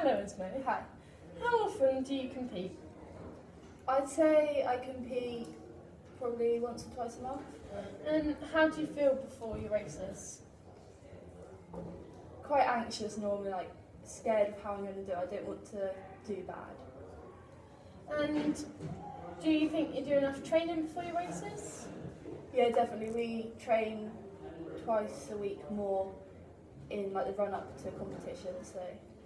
Hello, Esme. Hi. How often do you compete? I'd say I compete probably once or twice a month. And how do you feel before your races? Quite anxious normally, like scared of how I'm going to do. I don't want to do bad. And do you think you do enough training before your races? Yeah, definitely. We train twice a week more in like the run up to competition, so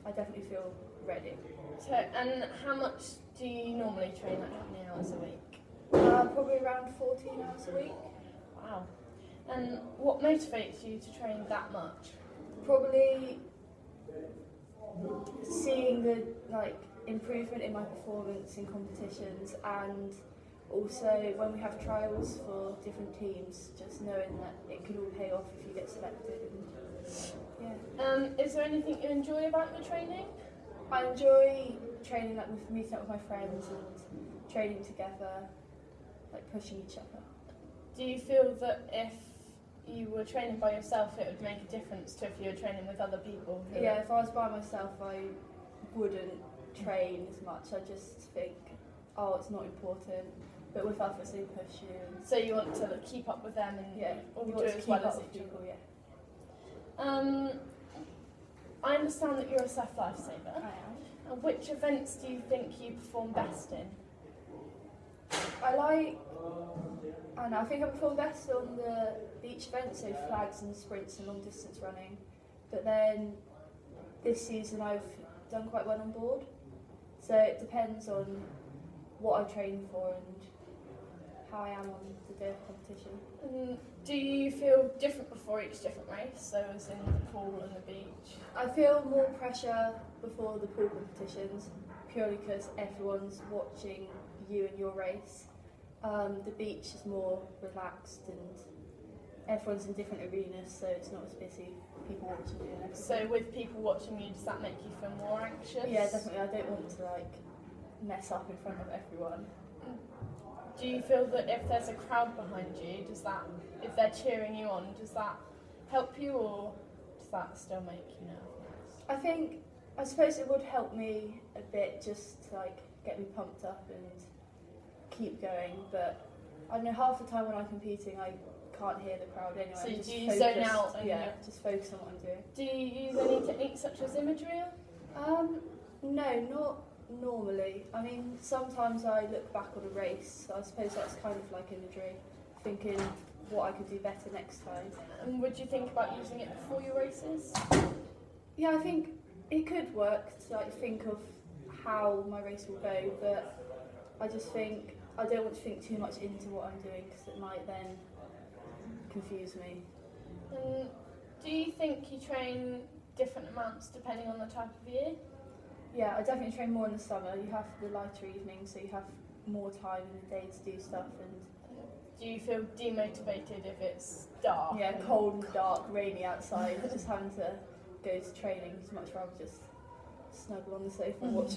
I definitely feel ready. So, and how much do you normally train? Like how many hours a week? Probably around 14 hours a week. Wow. And what motivates you to train that much? Probably seeing the improvement in my performance in competitions, and also when we have trials for different teams, just knowing that it could all pay off if you get selected. Is there anything you enjoy about your training? I enjoy training with meeting up with my friends and training together, like pushing each other. Do you feel that if you were training by yourself, it would make a difference to if you were training with other people? Yeah, if I was by myself, I wouldn't train as much. I just think, oh, it's not important. But with others, they push you. So you want to keep up with them and all do as well as people, yeah. I understand that you're a Surf Lifesaver. I am. And which events do you think you perform best in? I think I perform best on the beach events, so flags and sprints and long distance running. But then this season I've done quite well on board. So it depends on what I train for and how I am on the day of competition. And do you feel different before each different race, so as in the pool and the beach? I feel more pressure before the pool competitions, purely because everyone's watching you and your race. The beach is more relaxed and everyone's in different arenas, so it's not as busy. People watching you and everything. So with people watching you, does that make you feel more anxious? Yeah, definitely. I don't want to mess up in front of everyone. Do you feel that if there's a crowd behind you, if they're cheering you on, does that help you, or does that still make you nervous? I suppose it would help me a bit, just to get me pumped up and keep going, but I don't know, half the time when I'm competing I can't hear the crowd anyway. So just do you zone out? And just focus on what I'm doing. Do you use any techniques such as imagery? No, not normally. I mean, sometimes I look back on a race, so I suppose that's kind of like imagery, thinking what I could do better next time. And would you think about using it before your races? Yeah, I think it could work to think of how my race will go, but I just think I don't want to think too much into what I'm doing because it might then confuse me. And do you think you train different amounts depending on the type of year? Yeah, I definitely train more in the summer. You have the lighter evenings, so you have more time in the day to do stuff. And do you feel demotivated if it's dark? Yeah, cold and dark, rainy outside, just having to go to training. I'd much rather just snuggle on the sofa and watch